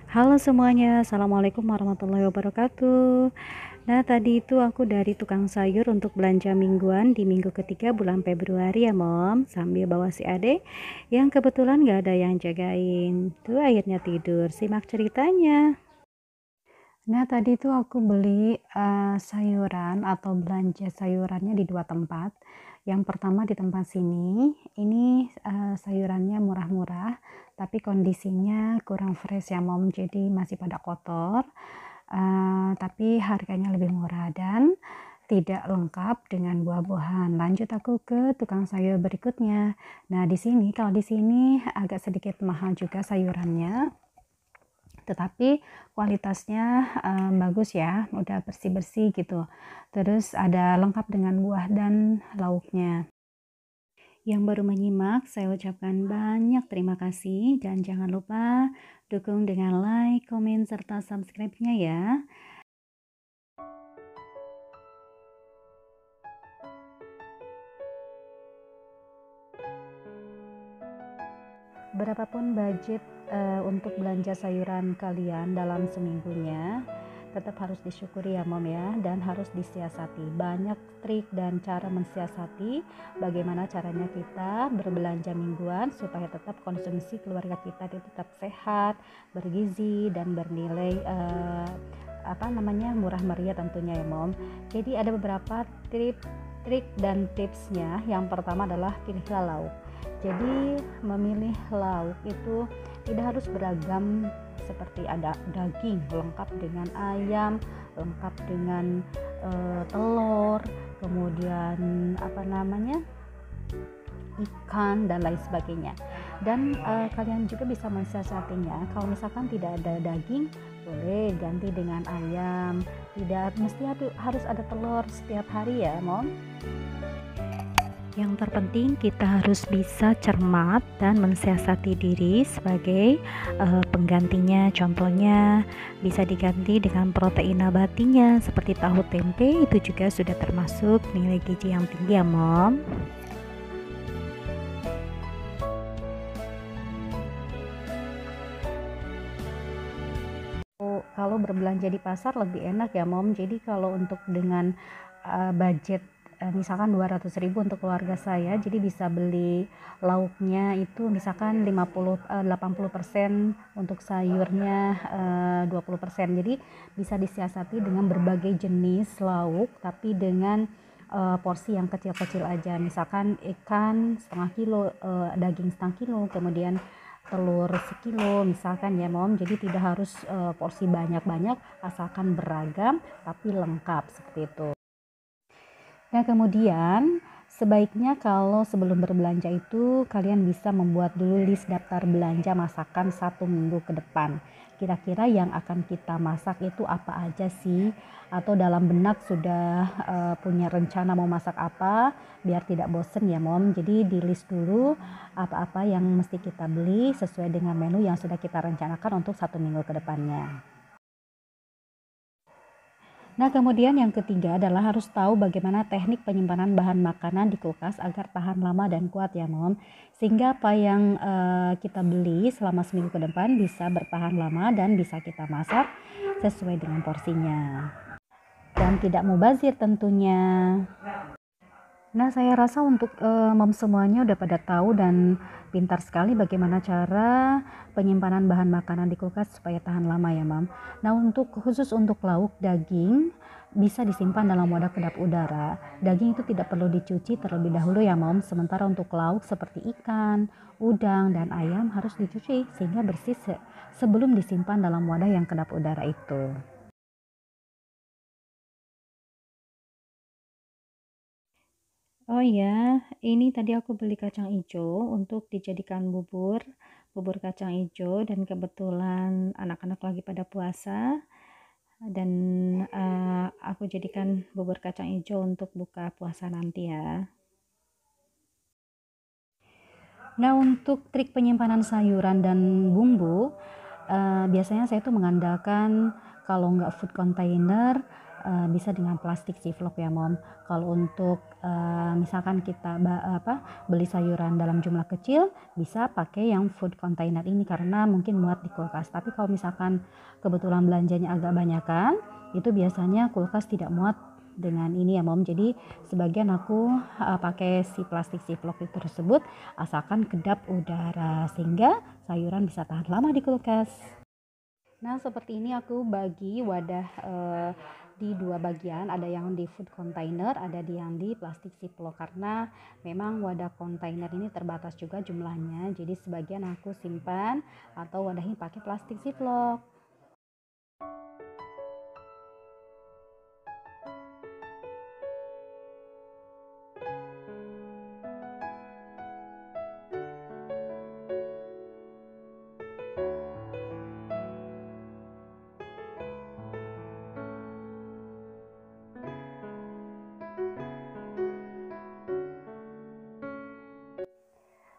Halo semuanya, Assalamualaikum warahmatullahi wabarakatuh. Nah, tadi itu aku dari tukang sayur untuk belanja mingguan di minggu ketiga bulan Februari ya, Mom. Sambil bawa si Ade yang kebetulan gak ada yang jagain. Tuh akhirnya tidur. Simak ceritanya. Nah, tadi itu aku beli sayuran atau belanja sayurannya di dua tempat. Yang pertama di tempat sini, ini sayurannya murah-murah, tapi kondisinya kurang fresh ya, Mom. Jadi masih pada kotor, tapi harganya lebih murah dan tidak lengkap dengan buah-buahan. Lanjut aku ke tukang sayur berikutnya. Nah, kalau di sini agak sedikit mahal juga sayurannya, tetapi kualitasnya bagus ya, udah bersih-bersih gitu. Terus ada lengkap dengan buah dan lauknya. Yang baru menyimak, saya ucapkan banyak terima kasih dan jangan lupa dukung dengan like, komen, serta subscribe-nya ya. Berapapun budget untuk belanja sayuran kalian dalam seminggunya, tetap harus disyukuri ya Mom ya, dan harus disiasati. Banyak trik dan cara mensiasati bagaimana caranya kita berbelanja mingguan supaya tetap konsumsi keluarga kita itu tetap sehat, bergizi dan bernilai murah meriah tentunya ya Mom. Jadi ada beberapa trik dan tipsnya. Yang pertama adalah pilihlah lauk. Jadi memilih lauk itu tidak harus beragam, seperti ada daging lengkap dengan ayam, lengkap dengan telur, kemudian ikan dan lain sebagainya. Dan kalian juga bisa mensiasatinya. Kalau misalkan tidak ada daging, boleh ganti dengan ayam. Tidak mesti harus ada telur setiap hari ya, Mom. Yang terpenting kita harus bisa cermat dan mensiasati diri sebagai penggantinya. Contohnya bisa diganti dengan protein nabatinya seperti tahu tempe, itu juga sudah termasuk nilai gizi yang tinggi ya Mom. Kalau berbelanja di pasar lebih enak ya Mom. Jadi kalau untuk dengan budget misalkan 200.000 untuk keluarga saya, jadi bisa beli lauknya itu misalkan 80% untuk sayurnya 20%. Jadi bisa disiasati dengan berbagai jenis lauk tapi dengan porsi yang kecil-kecil aja. Misalkan ikan setengah kilo, daging setengah kilo, kemudian telur sekilo misalkan ya Mom. Jadi tidak harus porsi banyak-banyak, asalkan beragam tapi lengkap seperti itu. Nah, kemudian sebaiknya kalau sebelum berbelanja itu kalian bisa membuat dulu list daftar belanja masakan 1 minggu ke depan. Kira-kira yang akan kita masak itu apa aja sih? Atau dalam benak sudah punya rencana mau masak apa biar tidak bosen ya Mom. Jadi di list dulu apa-apa yang mesti kita beli sesuai dengan menu yang sudah kita rencanakan untuk 1 minggu ke depannya. Nah, kemudian yang ketiga adalah harus tahu bagaimana teknik penyimpanan bahan makanan di kulkas agar tahan lama dan kuat ya Mom. Sehingga apa yang kita beli selama seminggu ke depan bisa bertahan lama dan bisa kita masak sesuai dengan porsinya. Dan tidak mubazir tentunya. Nah, saya rasa untuk Mom semuanya udah pada tahu dan pintar sekali bagaimana cara penyimpanan bahan makanan di kulkas supaya tahan lama ya Mom. Nah, khusus untuk lauk daging bisa disimpan dalam wadah kedap udara. Daging itu tidak perlu dicuci terlebih dahulu ya Mom. Sementara untuk lauk seperti ikan, udang, dan ayam harus dicuci sehingga bersih sebelum disimpan dalam wadah yang kedap udara itu. Oh ya, ini tadi aku beli kacang hijau untuk dijadikan bubur kacang hijau, dan kebetulan anak-anak lagi pada puasa dan aku jadikan bubur kacang hijau untuk buka puasa nanti ya. Nah, untuk trik penyimpanan sayuran dan bumbu, biasanya saya tuh mengandalkan kalau nggak food container, bisa dengan plastik ziplock ya mom. Kalau untuk misalkan kita beli sayuran dalam jumlah kecil, bisa pakai yang food container ini karena mungkin muat di kulkas. Tapi kalau misalkan kebetulan belanjanya agak banyakan, itu biasanya kulkas tidak muat dengan ini ya mom. Jadi sebagian aku pakai si plastik ziplock itu tersebut, asalkan kedap udara sehingga sayuran bisa tahan lama di kulkas. Nah, seperti ini aku bagi wadah di dua bagian, ada yang di food container, ada yang di plastik ziplock, karena memang wadah kontainer ini terbatas juga jumlahnya, jadi sebagian aku simpan atau wadahnya pakai plastik ziplock.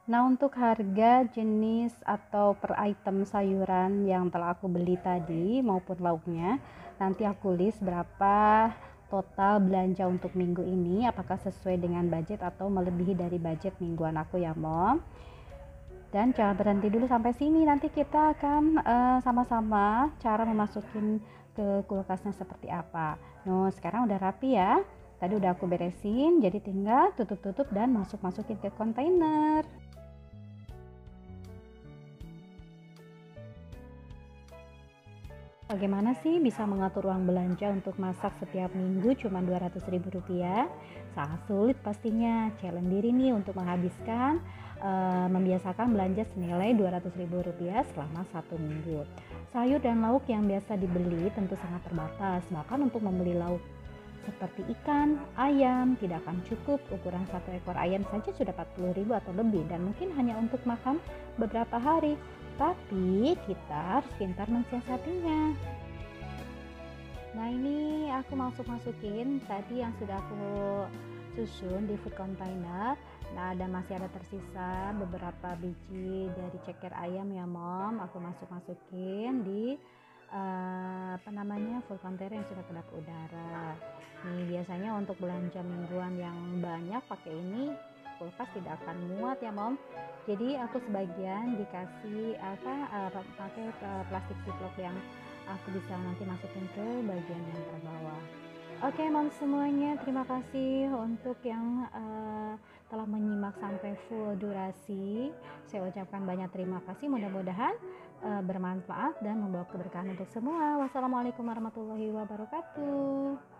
Nah, untuk harga jenis atau per item sayuran yang telah aku beli tadi maupun lauknya, nanti aku list berapa total belanja untuk minggu ini, apakah sesuai dengan budget atau melebihi dari budget mingguan aku ya mom. Dan jangan berhenti dulu sampai sini, nanti kita akan sama-sama cara memasukin ke kulkasnya seperti apa. Nah, sekarang udah rapi ya, tadi udah aku beresin, jadi tinggal tutup-tutup dan masukin ke kontainer. Bagaimana sih bisa mengatur uang belanja untuk masak setiap minggu cuma Rp200.000? Sangat sulit pastinya. Challenge diri nih untuk menghabiskan membiasakan belanja senilai Rp200.000 selama 1 minggu. Sayur dan lauk yang biasa dibeli tentu sangat terbatas. Bahkan untuk membeli lauk seperti ikan, ayam tidak akan cukup. Ukuran satu ekor ayam saja sudah Rp40.000 atau lebih, dan mungkin hanya untuk makan beberapa hari. Tapi kita harus pintar mensiasatinya. Nah, ini aku masukin tadi yang sudah aku susun di food container. Nah, masih ada tersisa beberapa biji dari ceker ayam ya mom. Aku masukin di food container yang sudah kedap udara. Nih, biasanya untuk belanja mingguan yang banyak pakai ini kulkas tidak akan muat ya mom. Jadi aku sebagian dikasih pakai plastik ziplock yang aku bisa nanti masukin ke bagian yang terbawah. Oke mom semuanya, terima kasih untuk yang telah menyimak sampai full durasi. Saya ucapkan banyak terima kasih, mudah-mudahan bermanfaat dan membawa keberkahan untuk semua. Wassalamualaikum warahmatullahi wabarakatuh.